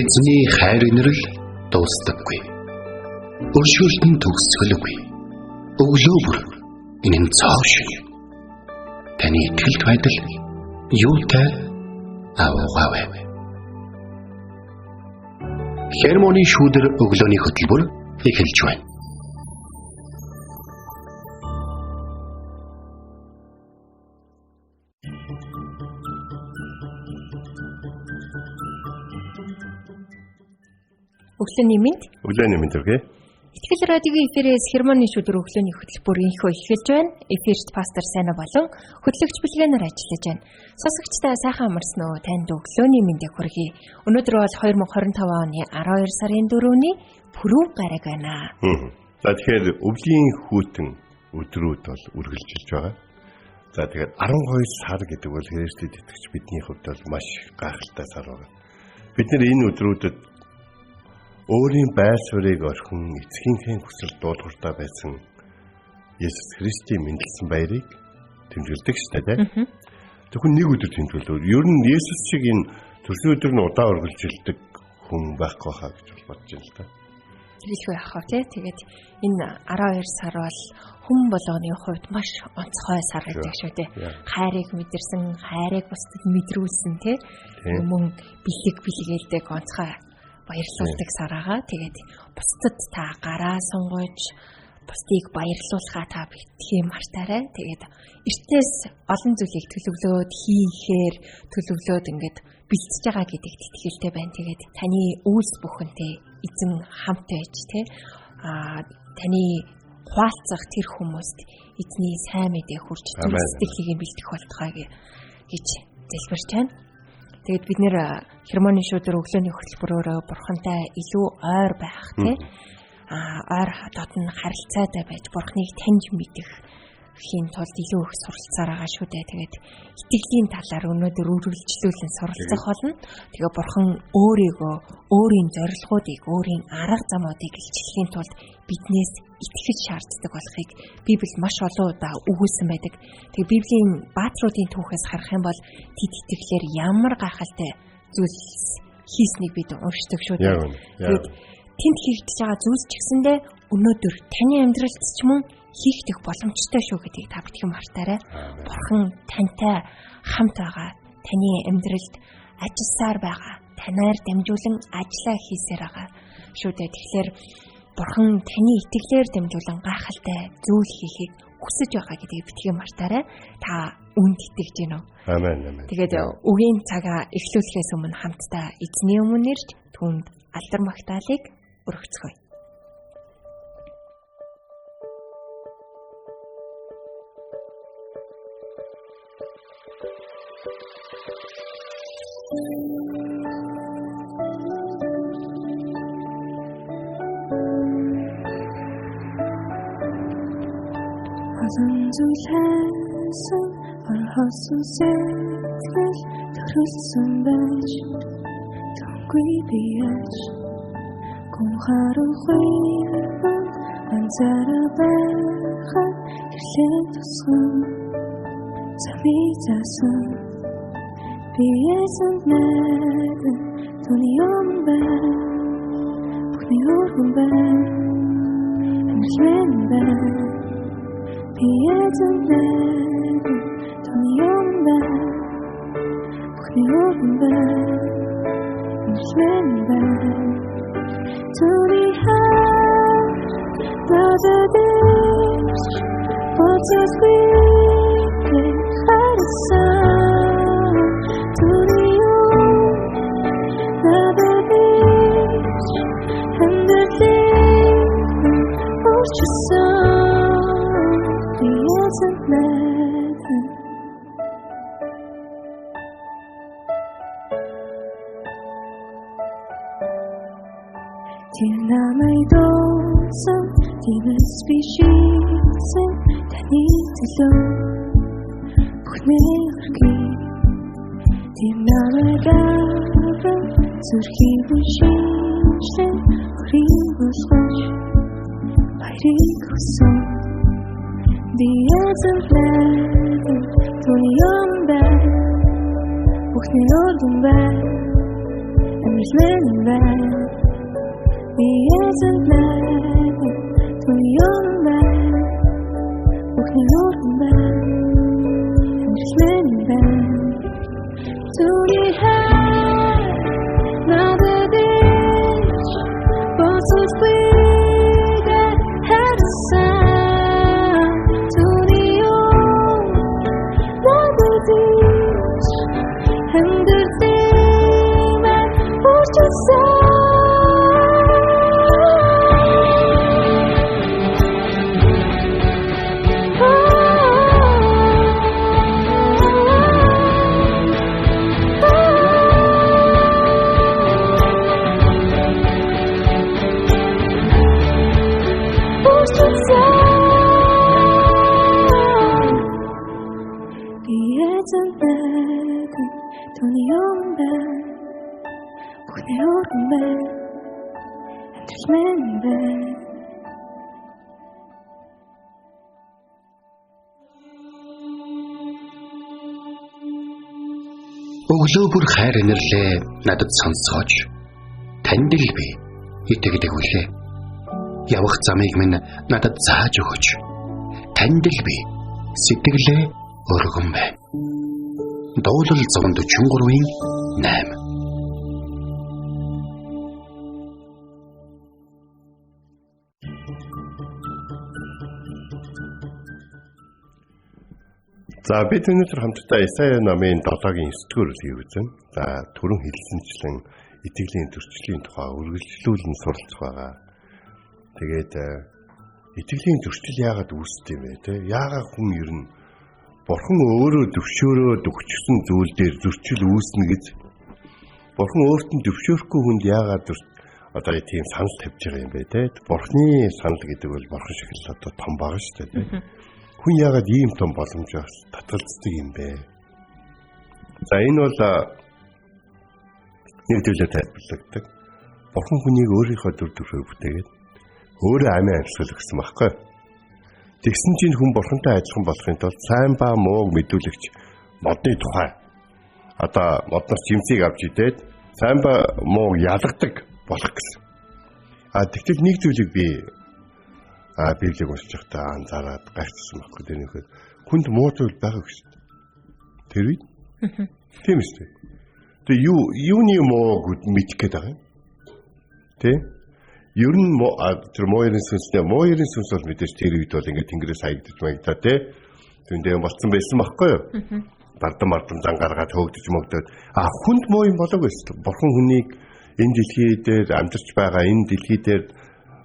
Эзний хайр инрэл дуустдаггүй. Өршөөлт нь төгсгөлгүй. Өглөө бүр энэ нь цоо шиг. Таны итгэлт байдал юутай аваагаавэ. Хермоны шүүдэр өглөөний хөтөлбөр эхэлж байна. Өглөөний мэнд. Өглөөний мэнд үгүй. Итгэл радиогийн эфирээс хермоны шүдэр өглөөний хөтөлбөр инхөө эхэлж байна. Эфирт пастор Сайна болон хөтлөгч Билгэнаар ажиллаж байна. Сонсогчдаа сайхан амарсан уу? Танд өглөөний мэндийг хүргэе. Өнөөдөр бол 2025 оны 12 сарын 4-ний пүрэв гараг байна. За тэгэхээр өвлийн хүйтэн өдрүүд бол үргэлжилж байгаа. За тэгэхээр 12 сар гэдэг бол Христэд итгэж бидний хувьд бол маш гайхалтай сар байна. Бид нэр энэ өдрүүдэд өөрийн байр суурийг орхин эцгийнхээ хүсэл дуулууртаа байсан Есүс Христийн мэндэлсэн баярыг тэмдэглэдэг шүү дээ. Зөвхөн нэг өдөр тэмдэглэв. Ер нь Есүс шиг энэ төрсөн өдөр нь удаа үргэлжилдэг хүн байхгүй хаа гэж бодож байна л да. Тэгэлгүй яах вэ? Тэгээд энэ 12 сар бол хүн болгоны хувьд маш онцгой сар гэдэг шүү дээ. Хайрыг мэдэрсэн, хайрыг бусдад мэдрүүлсэн тий. Мөн бэлгэлдэг онцгой баярлуулдаг сараага. Тэгээд бусдад та гараа сунгаж бусдыг баярлуулахаа та битгий мартаарай. Тэгээд эртнээс олон зүйлийг төлөвлөөд хийхээр төлөвлөөд ингээд бэлтэж байгаа гэдэгт итгэлтэй байна. Тэгээд таны үйлс бүхэнтэй эзэн хамт байж тий таны хуалцах тэр хүмүүст эзний сайн мэдээ хүрч тэр сэтгэлийг бэлтэх болтугай гэж залбирч байна. Тэгээд бид нэр хермоны шүдэр өглөөний хөтөлбөрөөр бурхантай илүү ойр байх тий ойр дотн харилцаатай байж бурхныг таньж мэдэх хийн тулд илүү их суралцаар байгаа шүү дээ. Тэгээд итгэлийн талаар өнөөдөр үргэлжлүүлэн суралцах болно. Тэгээ бурхан өөрийгөө, өөрийн зорилгоодыг, өөрийн арга замуудыг илчлэхийн тулд биднээс итгэж шаарддаг болохыг Библи маш олон удаа өгүүлсэн байдаг. Тэгээ Библийн баатруудын түүхээс харах юм бол тэд итгэлээр ямар гайхалтай зүйлс хийснийг бид уншдаг шүү дээ. Тэгээд тэнд хийгдэж байгаа зүйлс ч гэсэндээ өнөөдөр таны амьдралд ч мөн хийгдэх боломжтой шүү гэдгийг та битгий мартаарай. Бурхан тантай хамт байгаа. Таны амьдралд ажилласаар байгаа. Танаар дамжуулан ажиллаа хийсээр байгаа шүү дээ. Тэгэхээр Бурхан таны итгэлээр дамжуулан гайхалтай зүйл хийхийг хүсэж байгаа гэдгийг битгий мартаарай. Та үүнд итгэж гинэ үү? Амен. Тэгээд үгийн цагаа эхлүүлэхээс өмнө хамтдаа эзний өмнө ирж түүнд алдар магтаалыг өргөцгөөе. Зүлхэсэн орхосон сэтгэл төрүүлсэн байж төггүй бияж гүн харахгүй анзаараа байхад ирлээ тусган замыг засан биесэн найдан түүний юм байна бүхний өргөн байна амжилт байна 비에진 내게 돈이 온다 북이 오른다 인생다 둘이 Brothers What's us weekly 하루사 둘이 Another beach And the thing What's your song isn't matter. Till now my doors demon species that need to go. Pukneorki. Till now my gava zurhi bushinche orimos hoş. Bayrikuson. The answer fled to your bed. Бүхний өргөн байна. Амьдлан байна. Би эзэн найдах түүний өргөн байна. Бүхний өргөн байна. Амьдлан байна. Түүний надад ич босож бигэ харсан. Түүний надад ич ханддимэн урчсан. Өглөө бүр хайр инэрлээ надад сонсгооч. Танд л би итгэдэг үлээ. Явах замыг минь надад зааж өгөөч. Танд л би сэтгэлээ өргөн байна. Дуулал 143-ийн 8. За бид өнөөдөр хамтдаа Исая номын 7-гийн 9-р бүлгийг үзнэ. За түрүүн хэлсэнчлэн итгэлийн төрчлийн тухай үргэлжлүүлэн суралцах байгаа. Тэгээд итгэлийн төрчил яагаад үүсдэг юм бэ те? Яагаад хүн ер нь Бурхан өөрөө дэвшөөрөөд өгчсөн зүйл дээр зөрчил үүснэ гэж Бурхан өөрт нь дэвшөөрөхгүй хүнд яагаад одоо тийм санал тавьж байгаа юм бэ те? Бурханы санал гэдэг бол Бурхан шиг л одоо том байгаа шүү дээ те. Хүн яагаад ийм том боломжоос татгалздаг юм бэ? За энэ бол нэг зүйлээр тайлбарлагддаг. Бурхан хүнийг өөрийнхөө дүр төрхөөр бүтээгээд өөрөө амиа амьсгал өгсөн байхгүй. Тэгсэн чинь хүн Бурхантай адилхан болохын тулд сайн ба мууг мэдүүлэгч модны тухай одоо модноос жимсийг авч идээд сайн ба мууг ялгадаг болох гэсэн. Тэгтэл нэг зүйлийг би Библийг уншиж байхдаа анзаараад гайхчихсан байхгүй тэр нөхөд хүнд муу зүйл байгаа гэж. Тэр үед тийм шүү. Тэг юуны мууг мэдэх гээд байгаа юм. Тэ? Ер нь тэр муугийн сүнс бол мэдээж тэр үед бол ингээд тэнгэрээс хаягдаж маягдаа тэ. Тэндээ болцсон байсан байхгүй юу? Бардам зан гаргаад хөөгдөж мөгдөд хүнд муу юм болоог байсан. Бурхан хүнийг энэ дэлхий дээр амьдарч байгаа энэ дэлхий дээр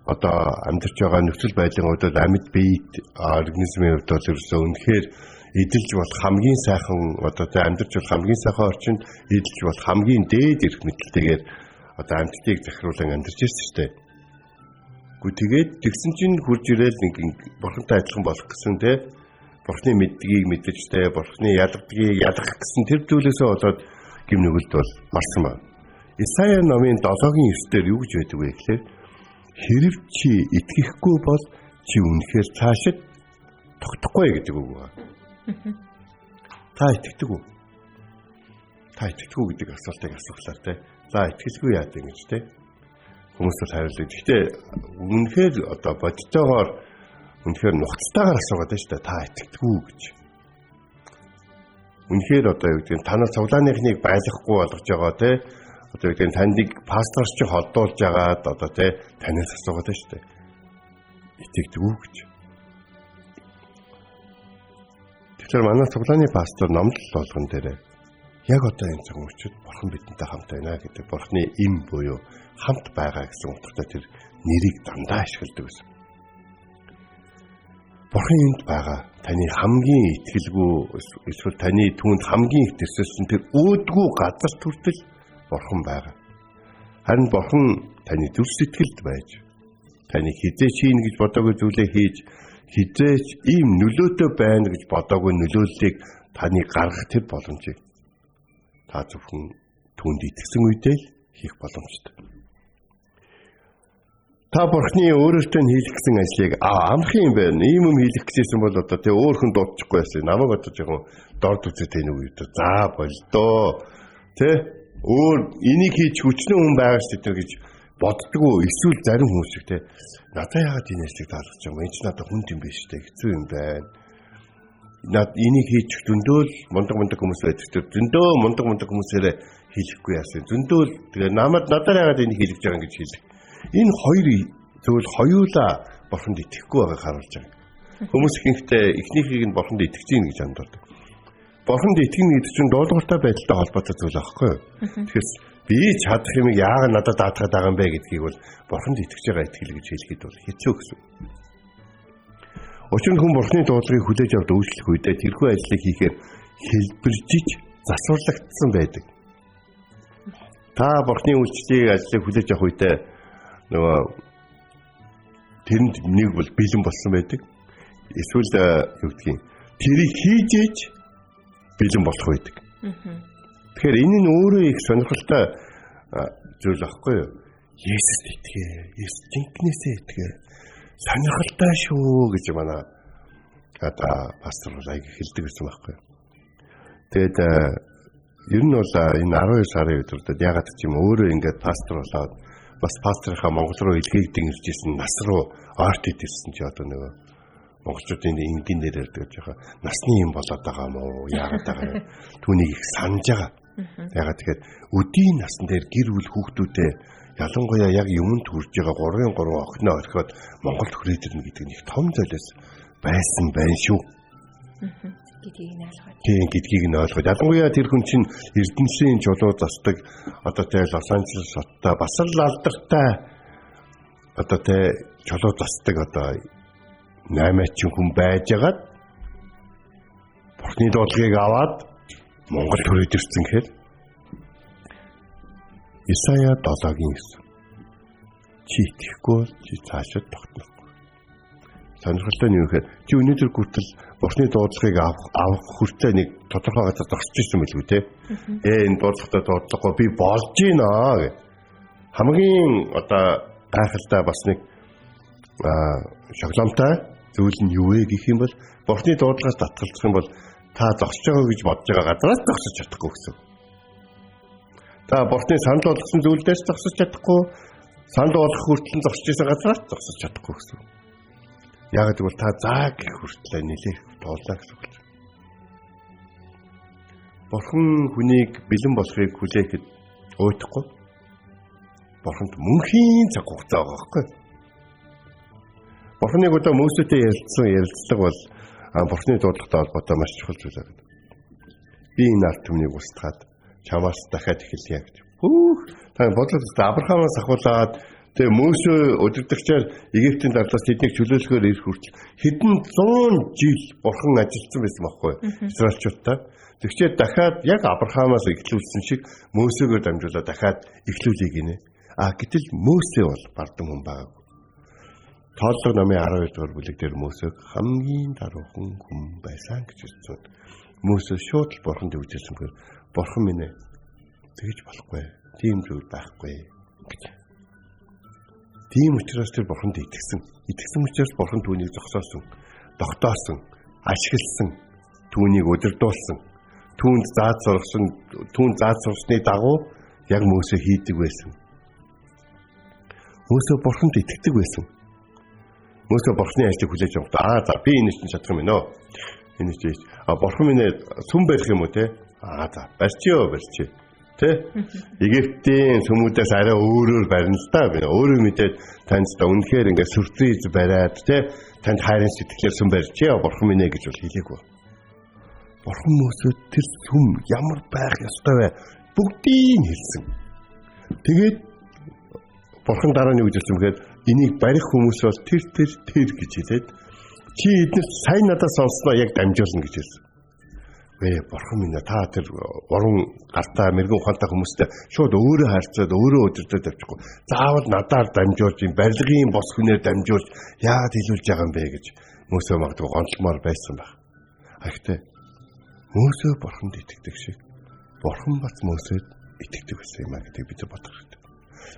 одоо амьдарч байгаа нөхцөл байдлын хувьд амьд биед организмын хувьд бол ерөөсөө үнэхээр эдэлж болох хамгийн сайхан одоо тэ амьдарч болох хамгийн сайхан орчинд эдэлж болох хамгийн дээд эрх мэдэлтэйгээр одоо амьдтыг захируулан амьдарч ирсэн шүү дээ. Тэгээд тэгсэн чинь хурж ирээл нэг Бурхантай адилхан болох гэсэн тэ Бурханы мэддгийг мэдэж тэ Бурханы ялгадгийг ялгах гэсэн тэр зүйлээсээ болоод гим нүгэлд бол марсан байна. Исая номын 7-гийн 9-дэр юу гэж байдаг вэ гэхээр хэрв чи итгэхгүй бол чи үнэхээр цаашид тогтохгүй гэдэг үг байна. Та итгэдэг үү? Та итгэдэг үү гэдэг асуултыг асуухлаар тэ. За итгэлгүй яа гэж тэ. Хүмүүс бол хариулдаг. Гэхдээ үнэхээр одоо бодитойгоор үнэхээр нухацтайгаар асуугаад байна шүү дээ. Та итгэдэг үү гэж. Үнэхээр одоо юу гэдэг нь танаа цуглааныхныг байлгахгүй болгож байгаа тэ. Одоо юу гэдэг нь тандыг пасторч холдуулж агаад одоо тэ танаас асуугаад байна шүү дээ. Итгэдэг үү гэж. Тэгэхээр манай цуглааны пастор номлол болгон дээр яг одоо энэ цаг үечид Бурхан бидэнтэй хамт байна гэдэг Бурханы эм буюу хамт байгаа гэсэн утгатай тэр нэрийг дандаа ашигладаг гэсэн. Бурхан энд байгаа таны хамгийн итгэлгүй эсвэл таны түүнд хамгийн их тэрсэлсэн тэр өөдгүү газар хүртэл Бурхан байгаа. Харин Бурхан таны зүрх сэтгэлд байж таны хизээч хийн гэж бодоогүй зүйлээ хийж хизээч ийм нөлөөтэй байна гэж бодоогүй нөлөөллийг таны гаргах тэр боломжийг та зөвхөн түүнд итгэсэн үедээ л хийх боломжтой. Та Бурханы өөрөөсөө хийх гэсэн ажлыг амрах юм байна. Ийм юм хийх гэжсэн бол одоо тэг өөр хүн дуудчихгүй байсан. Намайг одоо жоохон дорд үзээд энэ үед за болдоо. Тэ өөр энийг хийж хүчнээ хүн байгаа ш тэр гэж боддгоо эсвэл зарим хүмүүс шиг те надад яагаад энэ ярьцыг таалгаж байгаа юм энэ ч надад хүн юм биш те хэцүү юм байна. Наад энийг хийж зөндөөл мундаг хүмүүс байдаг тэр зөндөө мундаг хүмүүсээрээ хийхгүй яасан. Зөндөө тэгээ надад яагаад энийг хийж байгаа юм гэж хэлэх. Энэ хоёр зөвл хоёулаа бурханд итгэхгүй байгааг харуулж байгаа. Хүмүүс ихэнхдээ эхнийхийг нь бурханд итгэж гин гэж андуулдаг. Бурханд итгэнэ гэдэг чинь дуулууртай байдалтай холбоотой зүйл аахгүй юу? Тэгэхээр би чадах юм яагаад надад даатгаад байгаа юм бэ гэдгийг бол бурханд итгэж байгаа итгэл гэж хэлэхэд бол хэцүү гэсэн. Учир нь хүн бурханы дуудлагыг хүлээж аваад үйлчлэх үедээ тэрхүү ажлыг хийхээр хэлбэржиж засварлагдсан байдаг. Та бурханы үйлчлэлийн ажлыг хүлээж авах үедээ нөгөө тэрэнд нэг бол бэлэн болсон байдаг. Эсвэл юу гэдгийг тэрийг хийж ээж бэлэн болох байдаг. Тэгэхээр энэ нь өөрөө их сонирхолтой зүйл аахгүй юу? Есүст итгэе. Есүс жинкнээсээ итгэе. Сонирхолтой шүү гэж манай пастор аяг хэлдэг гэсэн байхгүй юу? Тэгэд ер нь бол энэ 12 сарын өдрүүдэд ягаад ч юм өөрөө ингээд пастор болоод бас пасторынхаа Монгол руу илгээгдэн иржсэн нас руу орт идэрсэн чи одоо нөгөө монголчуудын энгийн дээр ярьдаг жоохон насны юм болоод байгаа юм уу? Яагаад байгаа юм? Түүнийг их санаж байгаа. Ягаад тэгэхээр өдийн насн дээр гэр бүл хүүхдүүдээ ялангуяа яг юмд хүрж байгаа 3 охиноо орхиод Монголд хүрээд ирнэ гэдэг нь их том золиос байсан байна шүү. Гэдгийг нь ойлгоод. Тийм гэдгийг нь ойлгоод. Ялангуяа тэр хүн чинь Эрдэнэсийн чулуу засдаг одоо тэ Лос Анжелес хоттой бас л алдартай одоо тэ чулуу засдаг одоо 8 хүн байжгаад бурхны дуудлагыг аваад Монгол төрөд ирсэн гэхээр Исая 7:9 чи итгэхгүй чи цаашид тогтнохгүй. Сонирхолтой нь юу гэхээр чи өнөөдөр хүртэл бурхны дуудлагыг авах хүртэл нэг тодорхой газар зогсож ирсэн билгүй те. Энэ дуудлагатай дуудлагагүй би болж гинэ гэх. Хамгийн одоо гайхалтай бас нэг шоколадтай зүйл нь юу вэ гэх юм бол бурхны дуудлагаас татгалзах юм бол та зогсож байгаа гэж бодож байгаа газараас зогсож чадахгүй гэсэн. Та бурхны санал болгосон зүйлдээс зогсож чадахгүй, санал болгох хүртэл зогсож байсан газараас зогсож чадахгүй гэсэн. Яг гэвэл та заа гэх хүртэл нэлээх туулаа гэсэн үг. Бурхан хүнийг бэлэн болохыг хүлээхэд уйтахгүй. Бурханд мөнхийн цаг хугацаа байгаа байхгүй. Бурханыг одоо Мөсетэй ярилцсан ярилцлага бол бурхны дуудлагатай холбоотой маш чухал зүйл байна. Би энэ ард түмнийг устгаад чамаас дахиад эхэлье гэж. Та бодлоо Авраамаас ахуулаад тэгээ Мөсө удирдагчаар Египтийн дардлаас тэднийг чөлөөлөхөөр ирэх хүртэл хэдэн 100 жил бурхан ажилласан байсан байхгүй Израильчуудтай. Тэгчээ дахиад яг Авраамаас эхлүүлсэн шиг Мөсөгөөр дамжуулаад дахиад эхлүүлэе гинэ. Гэтэл Мөсө бол бардам хүн байгаагүй. Тооллого намын 12 дугаар бүлэг дээр Мөсөг хамгийн даруухан хүн байсан гэж хэлсэн. Мөсө шууд л бурханд үгжсэн гэхээр бурхан минь ээ тэгж болохгүй. Тийм зүйл байхгүй гэж. Тийм учраас тэр бурханд итгэсэн. Итгэсэн учраас бурхан түүнийг зогсоосон, тогтоосон, ашигласан, түүнийг удирдуулсан, түүнд зааж сурсны дагуу яг Мөсө хийдэг байсан. Мөсө бурханд итгэдэг байсан. Мөсө бурхны ажлыг хүлээж авах. За би энэ чинь чадах юм байна. Энэ чинь бурхан минь сүм барих юм уу те? За барьчихё. Тэ? Египтийн сүмүүдээс арай өөрөөр барина л да. Өөрөө мэдээд танд үнэхээр ингээд сюрприз бариад тэ танд хайрын сэтгэлээр сүм барьчихё. Бурхан минь гэж бол хэлээгүй. Бурхан Мөсөд тэр сүм ямар байх ёстой вэ? Бүгдийг хэлсэн. Тэгээд бурхан дараа нь юу гэж хэлсэн бэхээр энийг барих хүмүүс бол тэр гэж хэлээд чи эднэрт сайн надад сонсноо яг дамжуулна гэж хэлсэн. Бурхан минь та тэр уран гартаа мэрэгэн ухаантай хүмүүстэй шууд өөрөө харьцаад өөрөө өдөртөө тавьчихгүй. Заавал надаар дамжуулж юм барилгын бос хүнээр дамжуулж яагаад хэлүүлж байгаа юм бэ гэж Мөсө магадгүй гондлмоор байсан баг. Гэхдээ Мөсө бурханд итгэдэг шиг бурхан бас Мөсөд итгэдэг байсан юм а гэдэг бид бодох хэрэгтэй.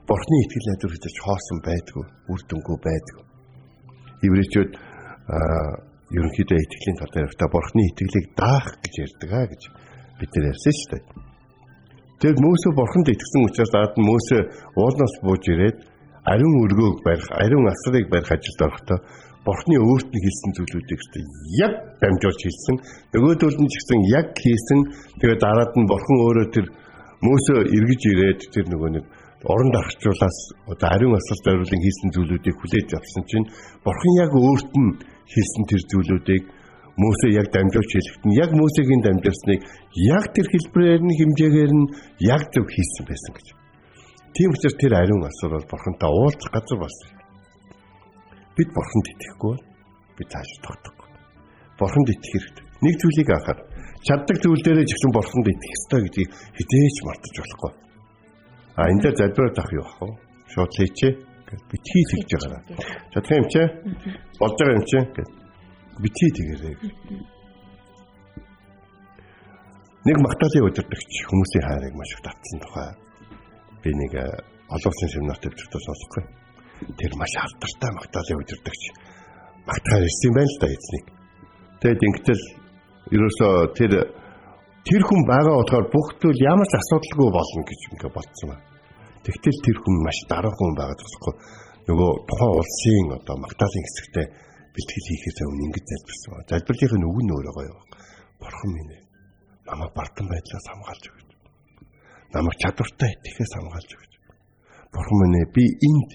Бурхны итгэл найдвар хийж хоосон байдгүй, үр дүнгүй байдгүй. Еврейчүүд ерөнхийдөө итгэлийн талаар та бурхны итгэлийг даах гэж ярьдаг гэж бид нар ярьсан шүү дээ. Тэгээд Мөсө бурханд итгэсэн учраас даад нь Мөсө уулнаас бууж ирээд ариун өргөөг барих, ариун асрыг барих ажилд орохдоо бурхны өөрт нь хэлсэн зүйлүүдийг яг дамжуулж хэлсэн. Нөгөөдөл нь ч гэсэн яг хийсэн. Тэгээд дараад нь бурхан өөрөө тэр Мөсө эргэж ирээд тэр нөгөө нэг орон дарахчлаас одоо ариун асар зориулын хийсэн зүйлүүдийг хүлээж авсан чинь бурхан яг өөрт нь хийсэн тэр зүйлүүдийг Мөсө яг дамжуулж хэлэхэд нь яг Мөсегийн дамжуулсныг яг тэр хэлбэрээр нь хэмжээгээр нь яг зөв хийсэн байсан гэж. Тийм учраас тэр ариун асар бол бурхантай уулзах газар болсон. Бид бурханд итгэхгүй бол бид цааш тогтохгүй. Бурханд итгэх хэрэгтэй. Нэг зүйлийг анхаар. Чаддаг зүйл дээрээ ч гэсэн бурханд итгэх ёстой гэдгийг хідээж мартаж болохгүй. Энэ дээр залбираад авах юу ах вэ? Шууд хийчээ. Бид хийж байгаа. Чадах юм чи? Болж байгаа юм чи? Бити тэгэрэй. Нэг магтаалын удирдагч хүмүүсийн хайрыг маш их татсан тухай би нэг олон улсын семинарт төвчөртөө сонсохгүй. Тэр маш алдартай магтаалын удирдагч магтахаар ирсэн байл л да эзнийг. Тэгэд ингэтэл ерөөсөө тэр хүн байгаа болохоор бүх зүйл ямар ч асуудалгүй болно гэж ингээ болцсон ба. Тэгтэл тэр хүн маш даруй хүн байгаа тусахгүй нөгөө тухайн улсын одоо магтаалын хэсэгтээ бэлтгэл хийхээс өмнө ингэж залбирсан. Залбирлын үг нь өөрөө гоё. Бурхан минь намайг бартан байдлаас хамгаалж өгөөч. Намайг чадвартай итгэхээс хамгаалж өгөөч. Бурхан минь би энд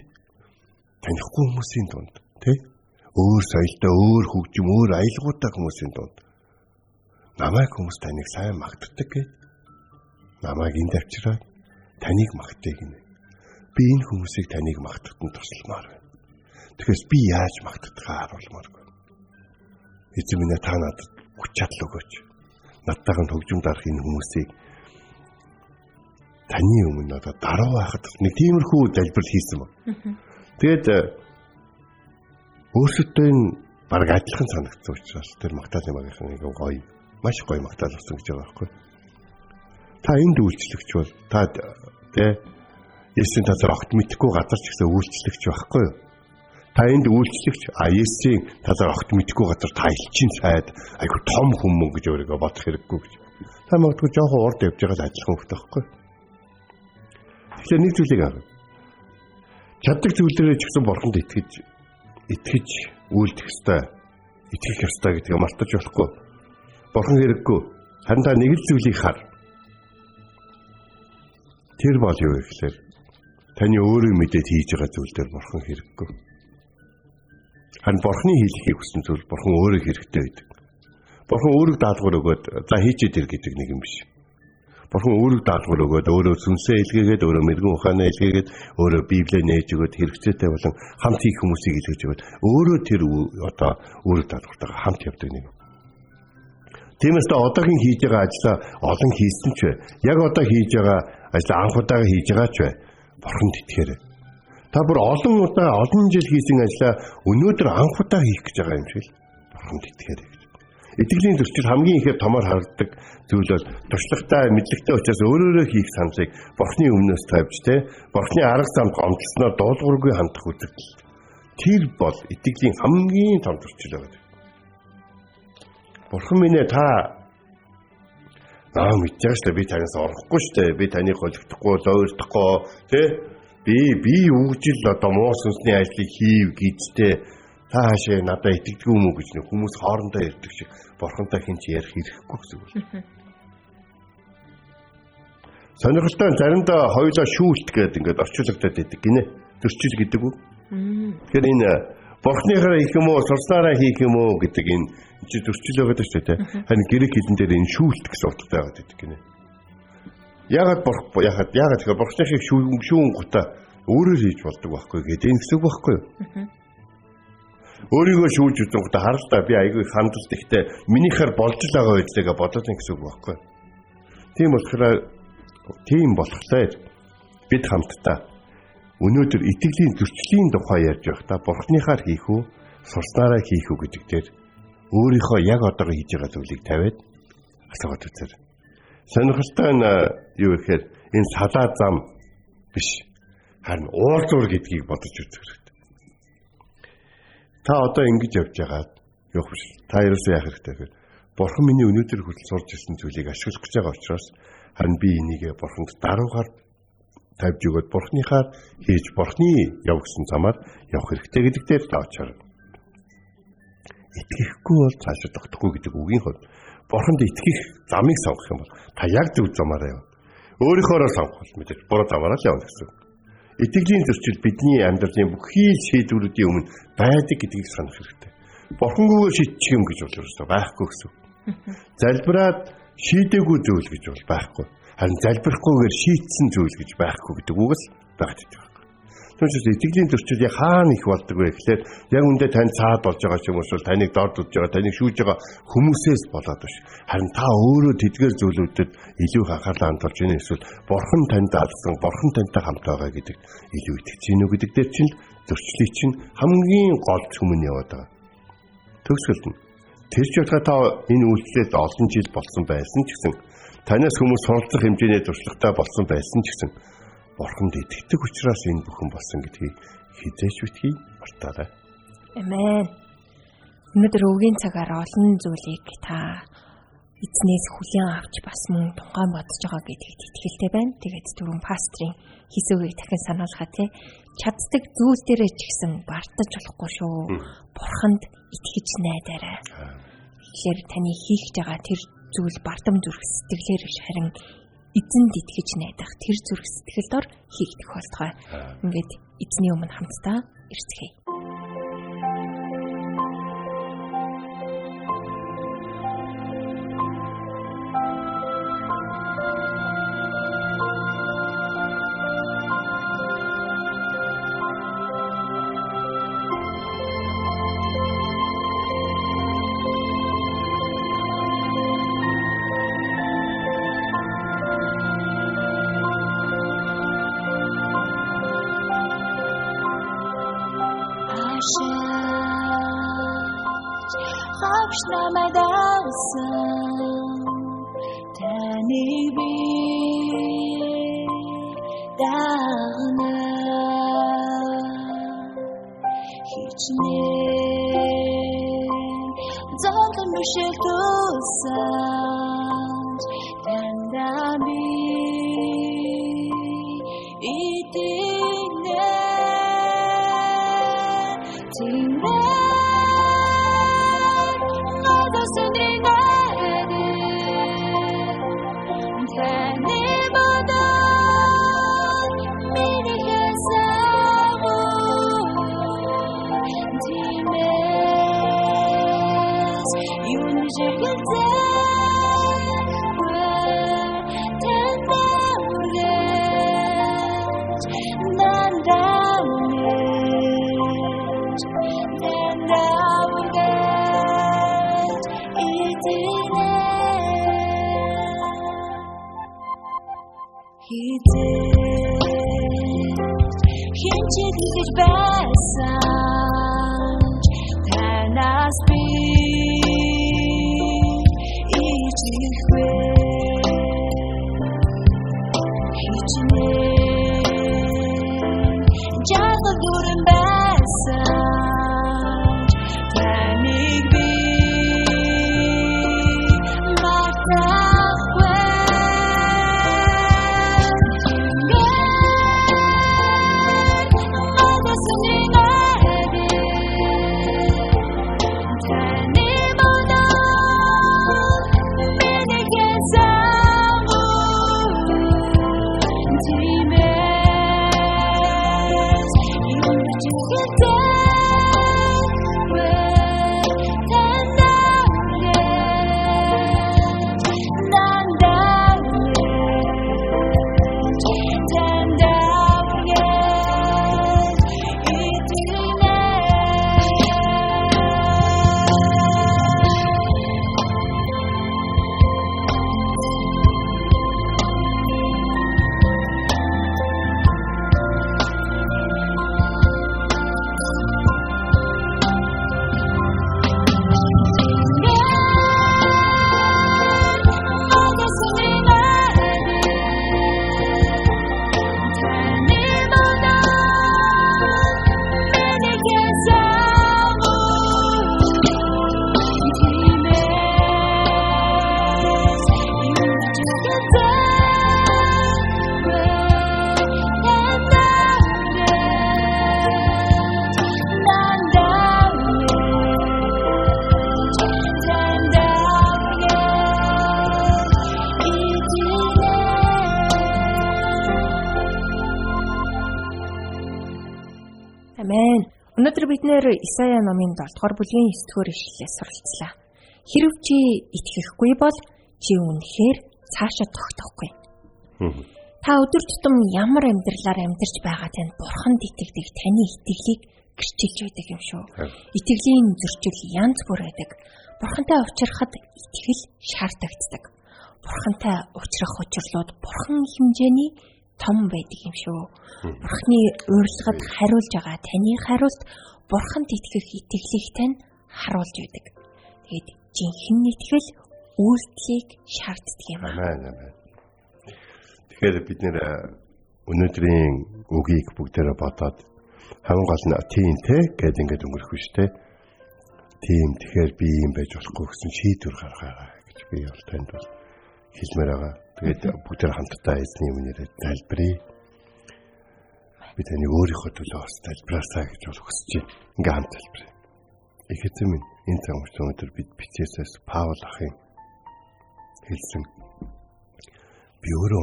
танихгүй хүмүүсийн дунд тий өөр соёлтой, өөр хөгжим, өөр аялгаутай хүмүүсийн дунд намайг хүмүүс таныг сайн магтдаг гэд намайг энд авчираад таныг магтъя гинэ. Би энэ хүмүүсийг таныг магтахад тусламаар байна. Тэгэхээр би яаж магтдахаа харуулмааргүй. Эзэн минь та надад хүч чадал өгөөч. Надтайхан хөгжим дарах энэ хүмүүсийг таны өмнө одоо даруй байхад нэг тиймэрхүү залбирал хийсэн ба. Тэгээд өөрсдөө энэ баг адилхан санагдсан учраас тэр магтаалын багийнхан нэг гоё, маш гоё магтаал болсон гэж байгаа байхгүй. Та энд үйлчлэгч бол та Есүсийн тазар огт мэдхгүй газар ч гэсэн үйлчлэгч байхгүй юу? Та энд үйлчлэгч Есүсийн тазар огт мэдхгүй газар та элчин сайд айгу том хүмүүс гэж өөрийгөө бодох хэрэггүй гэж. Та магадгүй жоохон урд явж байгаа л адилхан хөвт байхгүй. Тэгэхээр нэг зүйлийг авах. Чаддаг зүйлээрээ ч гэсэн бурханд итгэж үйлдэх ёстой. Итгэх ёстой гэдгийг мартаж болохгүй. Бурхан хэрэггүй. Харин та нэг л зүйлийг хар. Тэр бол юу вэ гэхээр таны өөрөө мэдээд хийж байгаа зүйл дээр бурхан хэрэггүй. Харин бурханы хийхийг хүссэн зүйл бурхан өөрөө хэрэгтэй байдаг. Бурхан өөрөг даалгавар өгөөд за хийчээд ир гэдэг нэг юм биш. Бурхан өөрөг даалгавар өгөөд өөрөө сүнсээ илгээгээд өөрөө мэрэгэн ухаанаа илгээгээд өөрөө Библийг нээж өгөөд хэрэгцээтэй болон хамт хийх хүмүүсийг илгээж өгөөд өөрөө тэр одоо өөрөг даалгавартайгаа хамт явдаг нэг. Тиймээс одоогийн хийж байгаа ажлаа олон хийсэн ч бай. Яг одоо хийж байгаа ажлаа анх удаага хийж байгаа ч бай. Бурханд итгэхээрэй. Та бүр олон удаа олон жил хийсэн ажлаа өнөөдөр анх удаа хийх гэж байгаа юм шиг л бурханд итгэхээрэй гэж. Итгэлийн зөрчил хамгийн ихээр томоор харагддаг зүйл бол туршлагатай, мэдлэгтэй учраас өөрөөрөө хийх саналыг бурхны өмнөөс тавьж бурхны арга замд гомдлсноор дуулуургүй хандах үзэгдэл. Тэр бол итгэлийн хамгийн том зөрчил байдаг. Бурхан минь та мэдчихэж штэ би танаас орохгүй штэ би таныг холигдохгүй зөөрдөхгүй би үгжил одоо муу сүнсний ажлыг хийв гэжтэй та хаашаа надад итгэдэггүй юм уу гэж нэг хүмүүс хоорондоо ярьдаг шиг бурхантай хинч ярих хэрэггүй гэсэн үг. Сонирхолтой заримдаа хоёулаа шүүлт гэдэг ингээд орчуулагдаад байдаг гинэ. Зөрчил гэдэг үг. Тэгэхээр энэ бурхныхаараа хийх юм уу, сурснараа хийх юм уу гэдэг энэ чи зөрчил байгаа шүү дээ. Харин грек хэлэн дээр энэ шүүлт гэсэн утгатай байгаа гэдэг гинэ. Ягаад тэгэхээр бурхны шиг шүүн гутаа өөрөө хийж болдог байхгүй гэдэг энэ хэсэг байхгүй юу? Өөрийгөө шүүж үзэн гутаа харалтаа би айгүй хандалт ихтэй минийхэр болж л байгаа байдлаа бодоод ин гэсэн үг байхгүй. Тийм болохоор бид хамтдаа өнөөдөр итгэлийн зөрчлийн тухай ярьж байхдаа бурхныхаар хийх үү, сурснараа хийх үү гэдэг дээр өөрийнхөө яг одоо хийж байгаа зүйлийг тавиад асуугаад үзээрэй. Сонирхолтой нь юу гэхээр энэ салаа зам биш. Харин уулзуур гэдгийг бодож үзэх хэрэгтэй. Та одоо ингэж явж байгаа юу биш. Та ерөөсөө яах хэрэгтэй гэхээр бурхан миний өнөөдөр хүртэл сурч ирсэн зүйлийг ашиглах гэж байгаа учраас Харин би энийгээ бурханд даруугаар тавьж өгөөд бурхныхаар хийж бурхны явуулсан замаар явах хэрэгтэй гэдэг дээр таачаар. Итгэхгүй бол цаашаа тогтохгүй гэдэг үгийн хувьд бурханд итгэх замыг сонгох юм бол та яг зөв замаараа яв. Өөрийнхоороо сонгох бол мэдээж буруу замаараа л явна гэсэн. Итгэлийн зөрчил бидний амьдралын бүхий шийдвэрүүдийн өмнө байдаг гэдгийг санах хэрэгтэй. Бурхангүйгээр шийдчих юм гэж бол ерөөсөө байхгүй гэсэн. Залбираад шийдээгүй зүйл гэж бол байхгүй. Харин залбирахгүйгээр шийдсэн зүйл гэж байхгүй гэдэг үг л багтдаг. Түүнээс итгэлийн зөрчил хаана их болдог вэ гэхээр яг үндэ тань цаад болж байгаа ч юм уу эсвэл таныг дорд үзж байгаа, таныг шүүж байгаа хүмүүсээс болоод биш. Харин та өөрөө тэдгээр зүйлүүдэд илүү их анхаарлаа хандуулж байна эсвэл бурхан танд алсан, бурхан тантай хамт байгаа гэдэг илүү итгэж гинүү гэдэг дээр чинь зөрчлийг чинь хамгийн гол түмэн яваад байгаа. Төгсгөлд нь тэр ч удаа та энэ үйлдэлд олон жил болсон байсан ч гэсэн танаас хүмүүс суралцах хэмжээний туршлагатай болсон байсан ч гэсэн бурханд итгэдэг учраас энэ бүхэн болсон гэдгийг хизээч битгий мартаарай. Амен. Өнөөдөр өгийн цагаар олон зүйлийг та эзнээс хүлээн авч бас мөн тунгаан бодож байгаа гэдэгт итгэлтэй байна. Тэгээд түрүүн пастрын хийсүүгийг дахин сануулгаа тий. Чаддаг зүйл дээрээ ч гэсэн бартаж болохгүй шүү. Бурханд итгэж найдаарай. Тэгэхээр таны хийх байгаа тэр зүйл бардам зүрх сэтгэлээр биш харин эзэнд итгэж найдах тэр зүрх сэтгэл дор хийгдэх болтугай. Ингээд эзний өмнө хамтдаа ирцгээе. Yes. Өнөөдөр бид нэр Исая номын 7-р бүлгийн 9-р ишлэлээс суралцлаа. Хэрв чи итгэхгүй бол чи үнэхээр цаашаа тогтохгүй. Та өдөр тутам ямар амьдралаар амьдарч байгаа танд Бурханд итгэдэг таны итгэлийг гэрчилж байдаг юм шүү. Итгэлийн зөрчил янз бүр байдаг. Бурхантай уулзрахад итгэл шаардагддаг. Бурхантай уулзрах учрлууд Бурхан хэмжээний том байдаг юм шүү. Бурханы урилгад хариулж байгаа таны хариулт Бурханд итгэх итгэлийг тань харуулж байдаг. Тэгээд жинхэнэ итгэл үйлдэлийг шаарддаг юм аа. Амен. Тэгэхээр бид нэр өнөөдрийн үгийг бүгдээрээ бодоод хамгийн гол нь тийм те гэдэг ингээд өнгөрөх биш те. Тийм тэгэхээр би юм байж болохгүй гэсэн шийдвэр гаргаарай гэж би бол танд бол хэлмээр байгаа. Тэгээд бүгдээр хамтдаа эзний өмнөрөө тайлбарыг би таны өөрийнхөө төлөө бас тайлбараасаа гэж бол хүсэж байна. Ингээ хамт тайлбарыг. Их эзэн минь энэ цаг үед өнөөдөр бид бичээсээс Паул ахын хэлсэн би өөрөө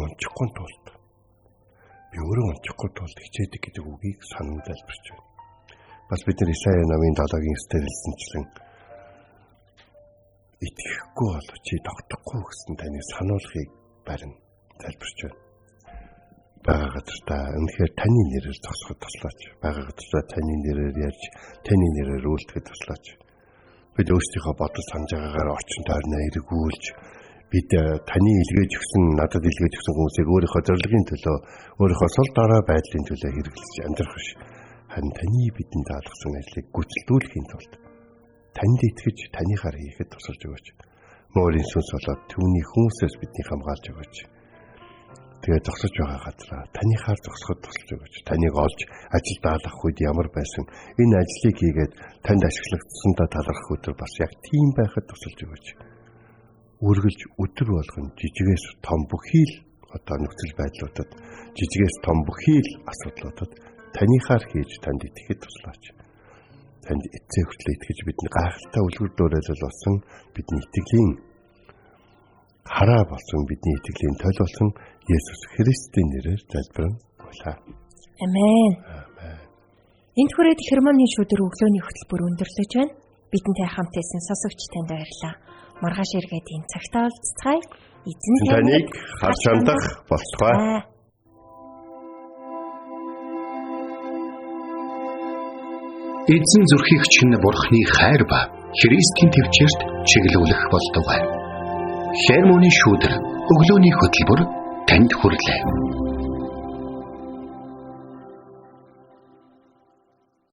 онцхгүй тулд хичээдэг гэдэг үгийг санан тайлбарч байна. Бас бид нар Исая намын 7-гийн 9-дэр хэлсэнчлэн итгэхгүй бол чи тогтохгүй гэсэн таны сануулгыг барин тайлбарч байна. Бага газартаа үнэхээр таны нэрээр зогсоход туслаач. Бага газартаа таны нэрээр ярьж, таны нэрээр үйлдэхэд туслаач. Бид өөрсдийнхөө бодол санаж байгаагаар орчин тойрноо эргүүлж бид таны илгээж өгсөн, надад илгээж өгсөн хүмүүсийг өөрийнхөө зорилгын төлөө, өөрийнхөө сул дорой байдлын төлөө хэрэглэж амьдрах биш. Харин таны бидэнд даалгасан ажлыг гүйцэлдүүлэхийн тулд танд итгэж, таныхаар хийхэд тусалж өгөөч. Мөрийн сүнс болоод түүний хүмүүсээс биднийг хамгаалж өгөөч. Тэгээд зогсож байгаа газараа таныхаар зогсоход тусалж өгөөч. Таныг олж ажил даалгах үед ямар байсан энэ ажлыг хийгээд танд ашиглагдсандаа талархах өдөр бас яг тийм байхад тусалж өгөөч. Үргэлж өдөр болгон жижигээс том бүхий л одоо нөхцөл байдлуудад, жижигээс том бүхий л асуудлуудад таныхаар хийж танд итгэхэд туслаач. Танд эцээ хүртэл итгэж бидний гайхалтай үлгэр дуурайл болсон бидний итгэлийн хараа болсон бидний итгэлийн тойл болсон Есүс Христийн нэрээр залбирanгуйлаа. Амен. Энд хүрээд Хермоны шүдэр өглөөний хөтөлбөр өндөрлөж байна. Бидэнтэй хамт байсан сонсогч танд баярлалаа. Маргааш иргэд энэ цагтаа уулзцгаая. Эзэн таныг харж хандах болтугай. Эзэн зүрхийн чинь Бурхны хайр ба Христийн төвчөрт чиглүүлэх болтугай. Хермоны шүдэр өглөөний хөтөлбөр танд хүрлээ.